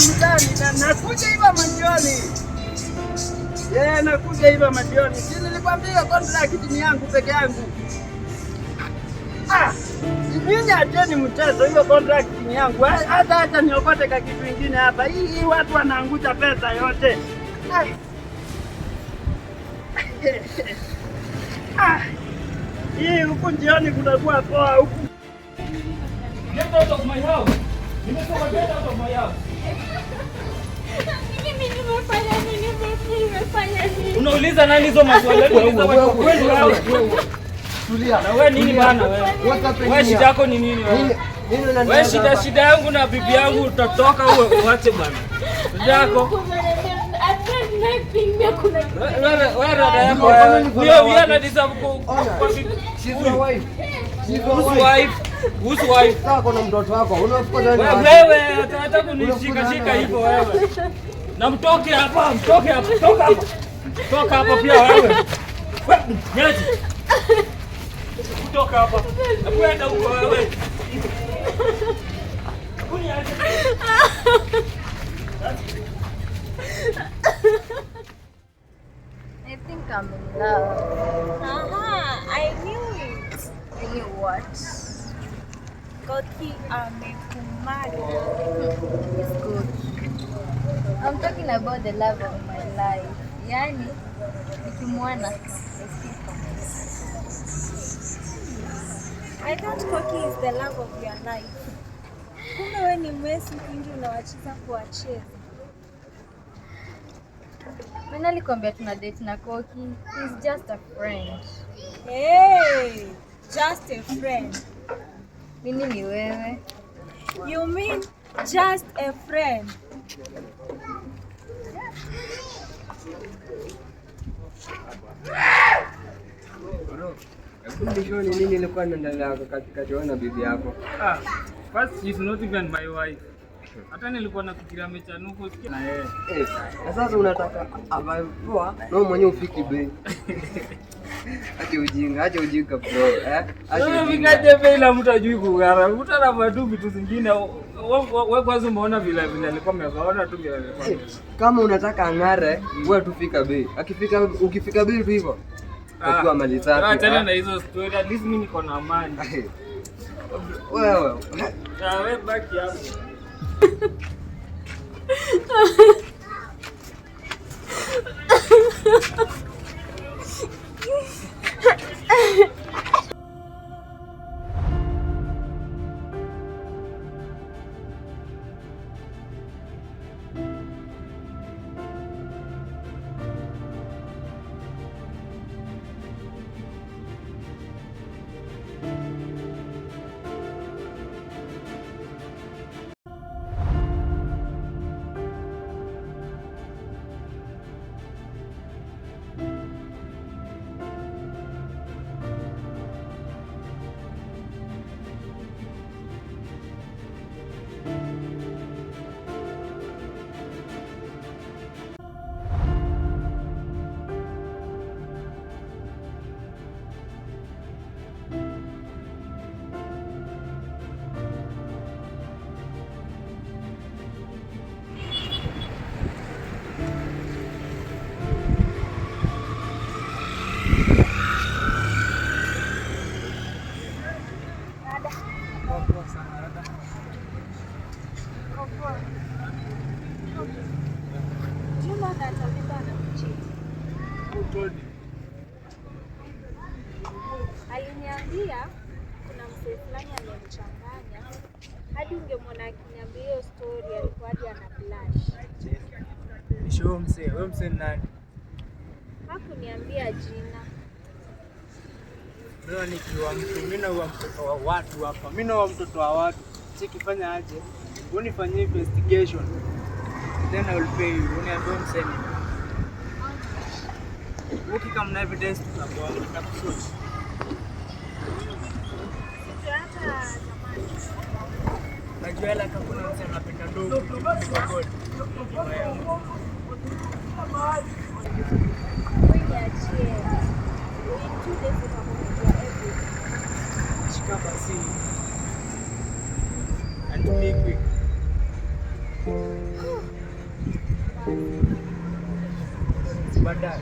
mtaani na nakuja hivyo majioni. Nakuja hivyo majioni. Si nilikwambia hiyo contract ni yangu peke yangu. Mimi acheni mchezo, hiyo contract ni yangu. Hata niokote ka kitu kingine hapa. Hii watu wanaangusha pesa yote. Hii huku jioni kutakuwa poa huku. Get out of my house. Nimesema get out of my house. Mimi nimefanya nini? Unauliza nani hizo maswali? Tulia. Na wewe nini bana wewe? Wewe shida yako ni nini wewe? Wewe shida yangu na bibi yangu utatoka uache bana. Shida yako. Wewe rada yako. Wewe anadisabu kwa bibi. She's my wife. Whose wife? Sasa kuna mtoto wako. Unafukuza nani? Wewe hata kunishika hivyo wewe. Na mtoke hapa, toka hapa. Toka hapa pia wewe. Nyeti. Kutoka hapa. Kwenda huko wewe. I think I'm in love. I knew it. I knew what? Koki amekumada. It's good. I'm talking about the love of my life. Yani, nikimwona I thought Koki is the love of your life. Kumbe wewe ni Messi kingi unawacheza kuwacheza. Mimi nilikwambia tuna date na Koki. He's just a friend. Hey, just a friend. Mimi ni wewe. You mean just a friend? Ndio nini nilikuwa naendelea katika jiona bibi yako. First she's not even my wife. Hata nilikuwa nafikiria mechanuko sikia na yeye. Na sasa unataka abapoa na wewe mwenyewe ufiki bei. Acha ujinga bro. Acha ujinga bila mtu ajui kugara. Mtu anavaa vitu zingine. Wewe kwanza umeona vile alikuwa amevaona tu vile alikuwa. Kama unataka ang'are, wewe tufika bei. Ukifika bei tu hivyo. Kwa mali zako. Acha na hizo story. At least mimi niko na amani. Wewe baki hapo. Aliniambia kuna mzee fulani amemchanganya hadi ungemwona akiniambia hiyo story alikuwa hadi ana blush. Nisho mzee, wewe mzee nani? Hakuniambia jina. Leo nikiwa mtu mimi na mtoto wa watu hapa. Mimi na mtoto wa watu. Sikifanya aje? Unifanyie investigation. Then I will pay you. Uniambie mzee. Ukikam na evidence tutakuwa tutakushoot. Najua la kakuna mzee anapenda ndogo. Shika basi. And be quick. baadaye.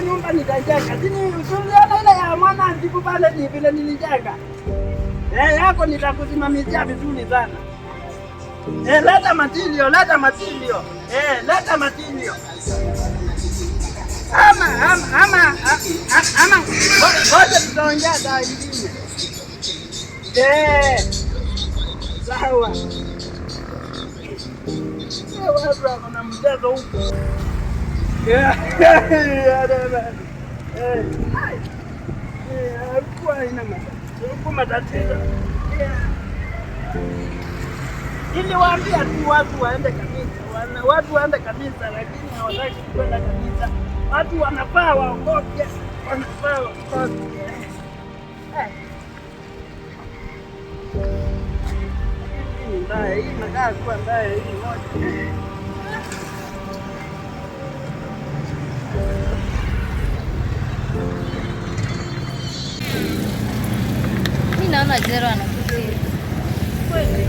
Nyumba nitajenga. Usiona ile ya mwana antibu pale ni vile nilijenga. Yako nitakusimamia vizuri sana. Leta material. Leta material. Ama ngoja tutaongea saa nyingine. Sawa. Sawa, kuna mchezo huko. Matatizo. Niliwaambia tu watu waende kanisa. Watu waende kanisa lakini hawataki kwenda kanisa. Watu wanafaa waokoke. Hii inakaa kuwa mbaya hii moja. Naona Jero anakutia. Kweli.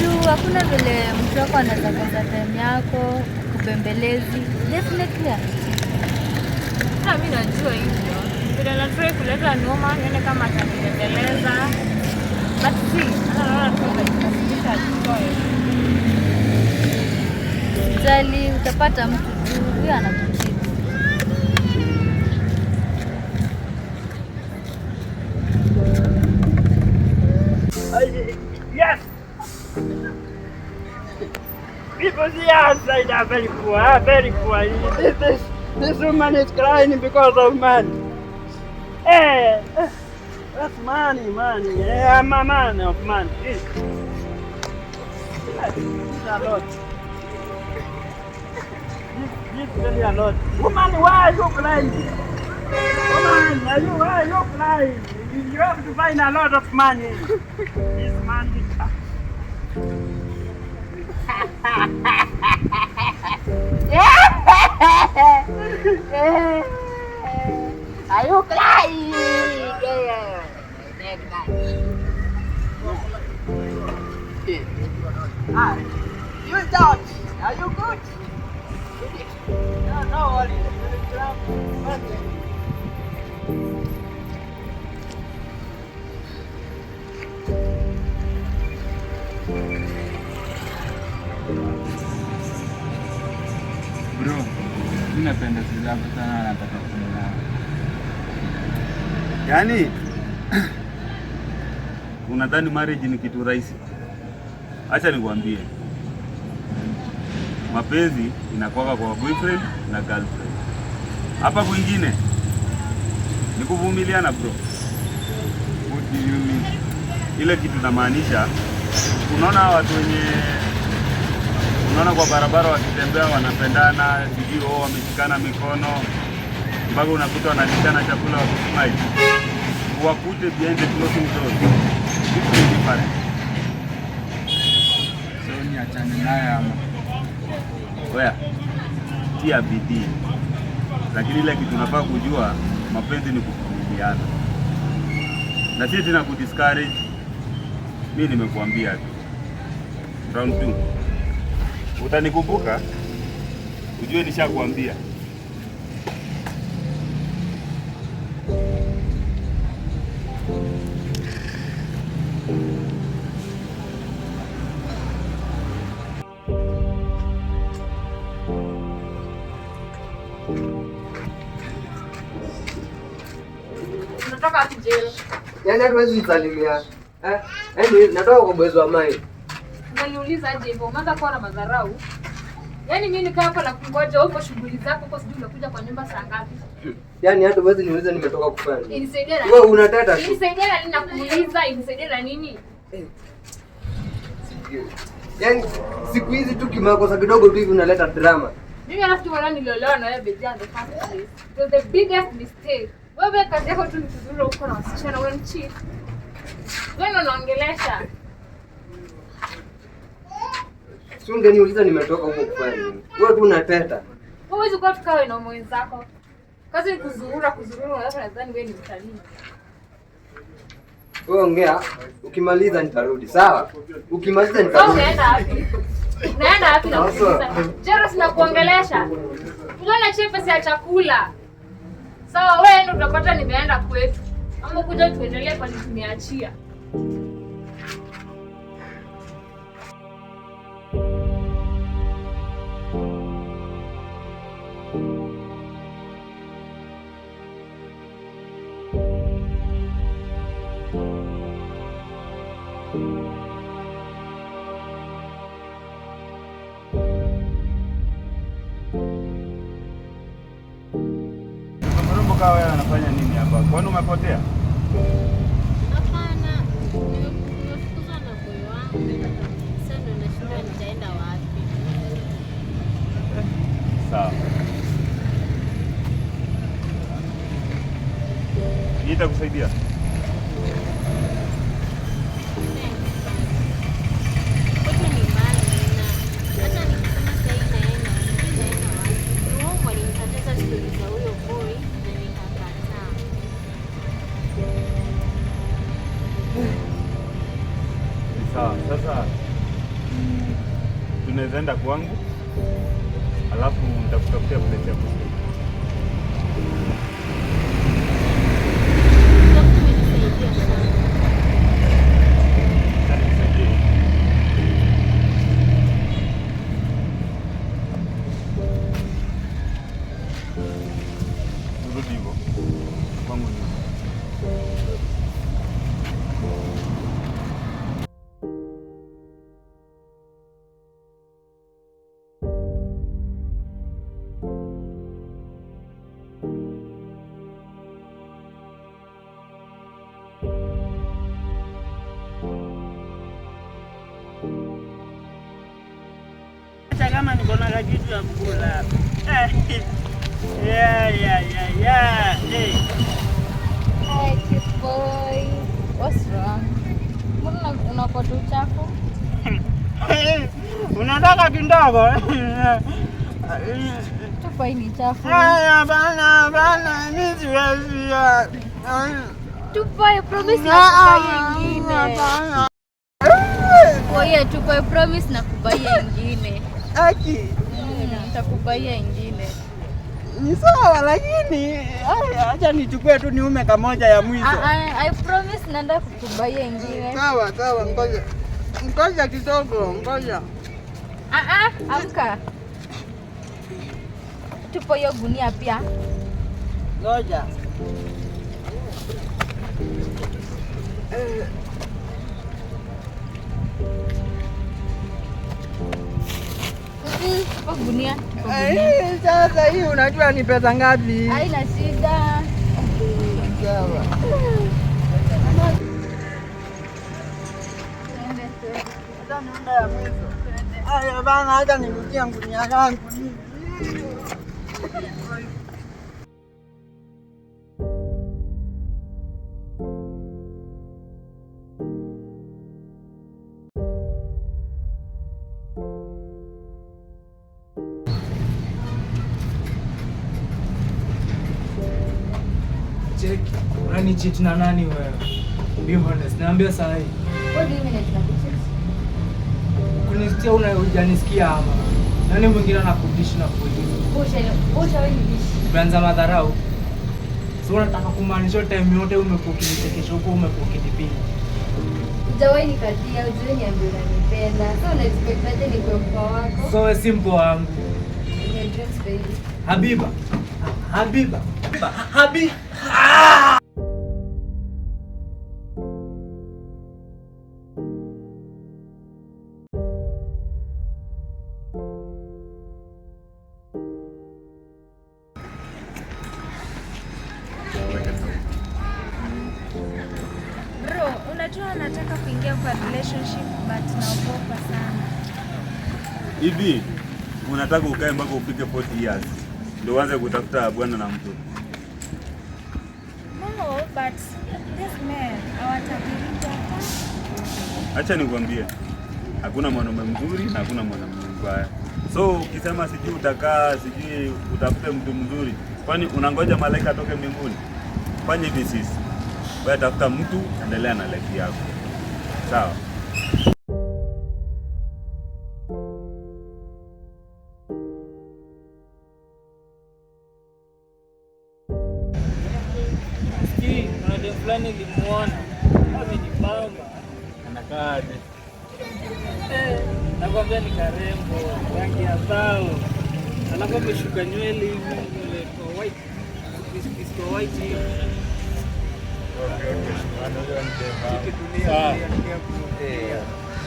Juu hakuna vile mtu wako anaweza kosa time yako, kubembelezi. Definitely. Mimi najua hivyo. Bila na try kuleta noma, nione kama atanibembeleza. But naona tu katika story. Jali utapata mtu tu huyo anakutia. Yes! People see outside are very poor, very poor. This woman is crying because of money. Hey, that's money. I'm a man of money. This is a lot. This is really a lot. Woman, why are you crying? Woman, why are you crying? You have to find a lot of money. This money. Are you crying? You don't. Are you good? No worries. Bro, mimi napenda zako sana, nataka kuona. Yaani unadhani marriage ni kitu rahisi? Acha nikwambie. Mapenzi inakuwa kwa boyfriend na girlfriend. Hapa kwingine ni kuvumiliana bro. What do you mean? Ile kitu namaanisha, unaona watu wenye unaona kwa barabara wakitembea wanapendana, sijui wameshikana mikono, mpaka unakuta wanalishana chakula wakismile. Wakute behind the closing doors. It's different. So ni achane naye ama. Wewe tia bidii. Lakini ile kitu unafaa kujua, mapenzi ni kuvumiliana. Na si tena kudiscourage. Mimi nimekuambia tu. Round 2. Utanikumbuka? Ujue nishakwambia. Unatoka kijelo. Yaani hatuwezi kusalimia. Yaani natoka kwa mwezi wa Mai. Unaniuliza aje hivyo? Umeanza kuwa na madharau. Yaani mimi nikaa hapa na kungoja huko shughuli zako huko, sijui unakuja kwa nyumba saa ngapi? Yaani hata uwezi niuliza nimetoka kufanya. Inisaidia na. Wewe unateta tu. Inisaidia na nini nakuuliza? Inisaidia na nini? Yaani siku hizi tu kimakosa kidogo tu hivi unaleta drama. Mimi alafu tu niliolewa na wewe Bejia the first place. It was the biggest mistake. Wewe kazi yako tu ni kuzuru huko na wasichana, wewe mchief. Wewe unaongelesha. Sio ungeniuliza nimetoka huko kufanya nini. Wewe tu unateta. Huwezi kuwa tukawe na mwenzako. Kazi ni kuzurura, alafu nadhani wewe ni mtalii. Wewe ongea, ukimaliza nitarudi, sawa? Ukimaliza nitarudi. Unaenda wapi? Unaenda wapi na kuuliza? Jero sina kuongelesha. Tunaona chepe ya chakula. Sawa, wewe ndio utapata nimeenda kwetu. Ama kuja tuendelee kwa nimeachia. Wewe unafanya nini hapa? Kwani umepotea? Hapana. Nimefukuzwa na boy wangu. Sasa ndio nashinda nitaenda wapi. Sawa. Nitakusaidia. Sawa, sasa tunaweza enda kwangu, alafu nitakutafutia place ya kukaa. Rudi hivyo kwangu. Kama niko na kitu ya kula. Hey. Hi, cute boy. What's wrong? Mbona unakuwa tu chafu? Unataka kidogo? Tupa hii ni chafu. Bana, mimi siwezi. Tupa, I promise na kubai ingine. Oye, tupa, I promise na kubai ingine. Aki. Nitakubaia ingine. Ni sawa lakini acha nichukue tu niume kamoja ya mwisho. I promise naenda kukubaia ingine. Sawa, ngoja. Ngoja kidogo, ngoja. Amka. Tupo hiyo gunia pia. Ngoja. Tupo gunia. Sasa hii unajua ni pesa ngapi? Haina shida. Sawa. Aya bana, hata nirudia gunia yangu. Cheki, unani cheat na nani wewe? Be honest, niambia saa hii. What do you mean it's not cheat? Kunisikia hujanisikia ama? Nani mwingine anakudishi na kuuliza? Busha wewe ni dishi. Umeanza madharau. So unataka kumaanisha time yote umekuwa ukinichekesha huko, umekuwa ukinipiga. Hujawahi nikatia, ujue niambie unanipenda. So una expect aje nikuwe mpoa wako? So wewe si mpoa wangu. In your dreams, baby. Habiba. Bro, unajua nataka kuingia kwa relationship but naogopa sana. Hivi unataka ukae mpaka ufike 40 years ndio uanze kutafuta bwana na mtu? No, but this man hawatabilita. Acha nikwambie, hakuna mwanaume mzuri na hakuna mwanaume mbaya. So ukisema sijui utakaa, sijui utafute mtu mzuri, Kwani unangoja malaika atoke mbinguni? Fanya hivi sisi. Wewe tafuta mtu, endelea na life yako. Sawa? Kuna dem fulani nilimuona amenibamba, anakaaje? Nakwambia ni karembo, rangi ya dhao, alafu ameshuka nywele hivi kwa white, kwa white hivi.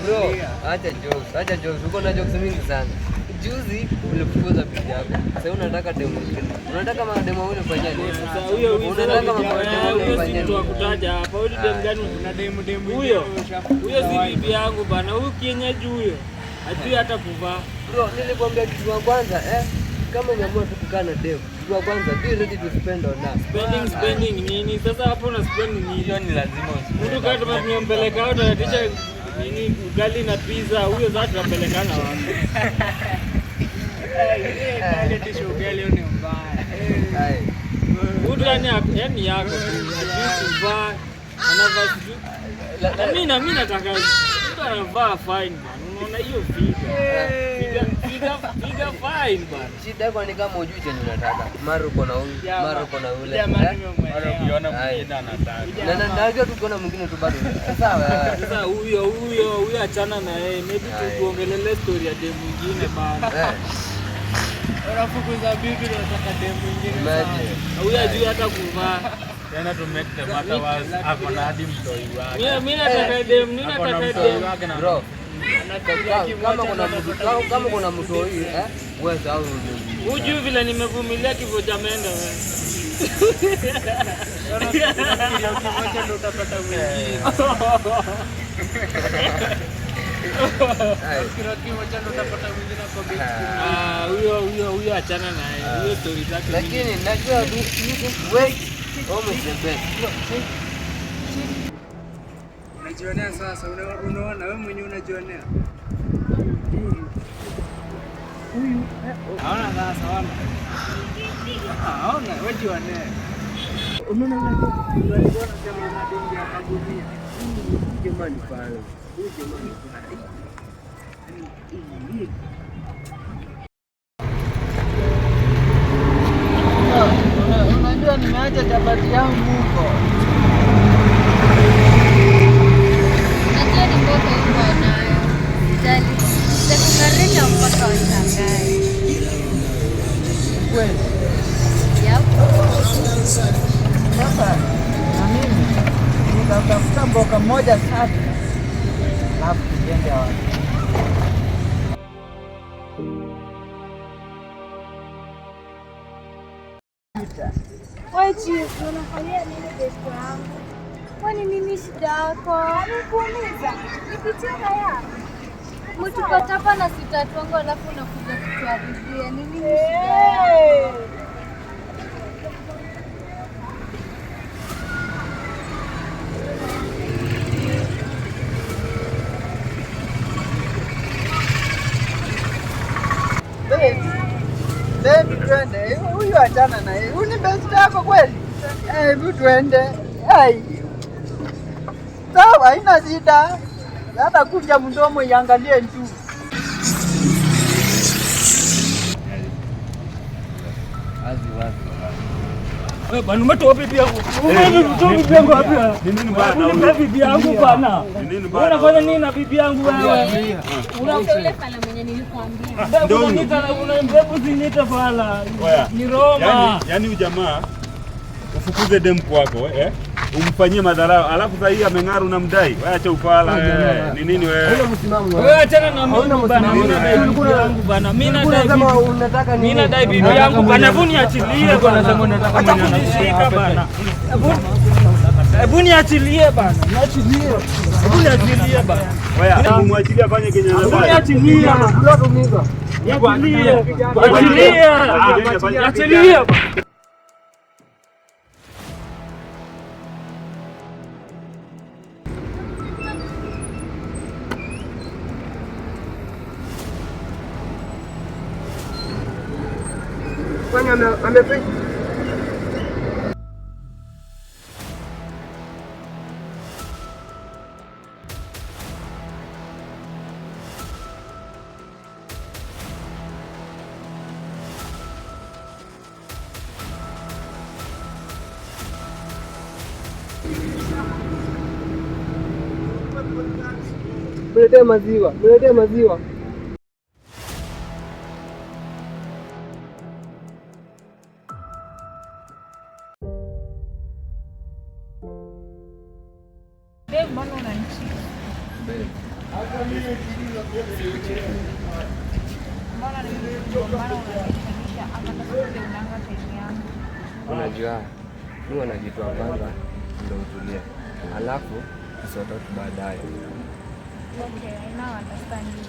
Bro, acha jokes. Uko na jokes mingi sana. Juzi ulifukuza bibi yako. Sasa unataka demo mwingine. Unataka mademo wao unafanya nini? Sasa huyo si mtu wa kutaja hapa. Huyo dem gani? Kuna demo huyo si bibi yangu bana. Huyu kienyeji huyo hajui hata kuvaa. Bro, nilikwambia kitu cha kwanza kama umeamua tu kukaa na demo, kitu cha kwanza be ready to spend on us. Spending nini? Sasa hapo una spend nini? Hiyo ni lazima. Mtu kama tumempeleka au tunaticha nini ugali na pizza, huyo sasa tunapelekana wapi? Kale tisho ugali ni mbaya. Mtu yani yako tu. Kuvaa anavaa. Mimi nataka mtu anavaa fine bana. Unaona hiyo figa fine bana. Shida kwa ni kama ujui chenye unataka. Mara uko na huyu, mara uko na yule. Mara ukiona mwingine anataka. Na najua tukiona mwingine tu bado. Sawa. Sasa huyo achana na yeye. Maybe tuongelele story ya dem mwingine bana. Alafu kwanza bibi nataka dem mwingine. Huyo hajui hata kuvaa. Tena to make the matter worse, ako na hadi mtoi wake. Mimi nataka dem, bro. Kama kuna mtoi wewe sawa. Hujui vile nimevumilia kifo cha menda wewe. Ukimwacha ndo utapata mwingine. Huyo achana naye. Huyo story zake. Lakini najua wewe almost the best. Unajionea sasa, unaona wewe mwenyewe unajionea. Huyu haona sasa, haona wewe jionea. Unaona unajua kama madonge ya kagunia. Jamani pale. Huyu jamani kuna unajua nimeacha chapati yangu huko. Najua ni mboga huko nayo. Nitakukarika mpaka washangae. Kweli? Sasa na mimi nitatafuta mboga moja safi. Alafu tuende wapi? Wewe chief, unafanyia nini besti yangu? Kwani nini shida yako? Nikuuliza. Nipitie haya. Mtupata hapa na sitatongo alafu unakuja kutuharibia. Nini shida yako? Baby twende. Huyu achana na yeye. Huyu ni best yako kweli? Hebu twende. Sawa, haina shida. Hata kuja mdomo iangalie juu. Wewe bwana umetoa bibi yangu. Umetoa bibi yangu hapa. Ni nini bwana? Unatoa bibi yangu bwana. Ni nini bwana? Unafanya nini na bibi yangu wewe? Unamtolea pala mwenye nilikwambia. Ndio unambebu zinita pala. Ni Roma. Yaani ujamaa ufukuze demu kwako umfanyie madharau, alafu sasa hii ameng'ara unamdai. Wewe acha ufala wewe. Ni nini wewe? Wewe achana na mimi bana. Mimi nadai bibi yangu bana. Mimi nadai bibi yangu bana. Hebu niachilie bana. Sema unataka acha kunishika bana. Hebu niachilie bana. Niachilie. Hebu niachilie bana. Wewe umwachilie afanye kenye anataka. Niachilie. Niachilie. Niachilie. Kwani amefanya Mletee maziwa, mletee maziwa. Babe, mbona unanicheka? Babe. Unajua, mimi wanajitoa kwanza ndio utulie. Alafu sort out baadaye. Okay, I now understand you.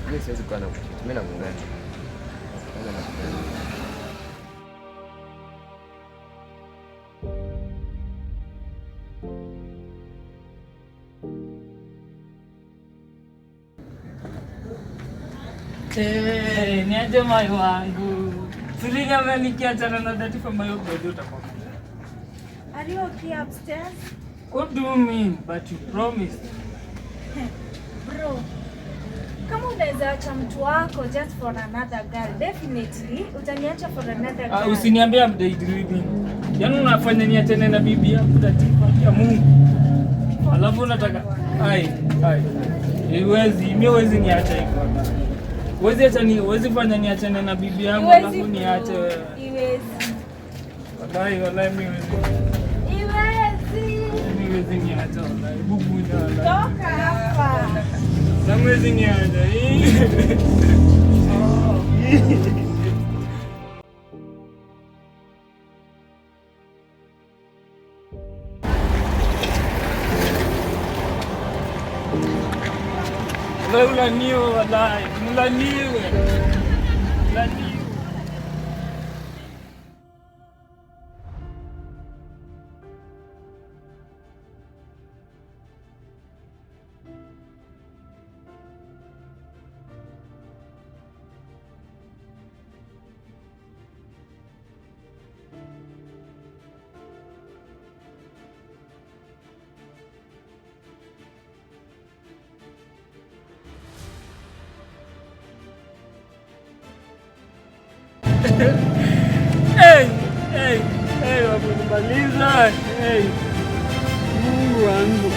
Mimi siwezi kuwa na kuchiti. Mimi nakungana. Niaje mai wangu. Tulinyama nikiachana na dati for my bed utakuwa. Are you okay upstairs? What do you mean? But you promised. Bro, kama unaweza acha mtu wako just for another girl, definitely utaniacha for another girl. Usiniambie I'm daydreaming. Yaani unafanya niachane na bibi yangu dati ya Mungu. Alafu unataka mimi huwezi niacha hivyo. Huwezi fanya niachane na bibi yangu alafu niache wewe. Iwezi. Wallahi mimi huwezi niacha wallahi. Bubu ina wallahi. Toka hapa. Na huwezi niacha. Ulaniwe wallahi, ulaniwe. Hey, wamenimaliza. Mungu wangu.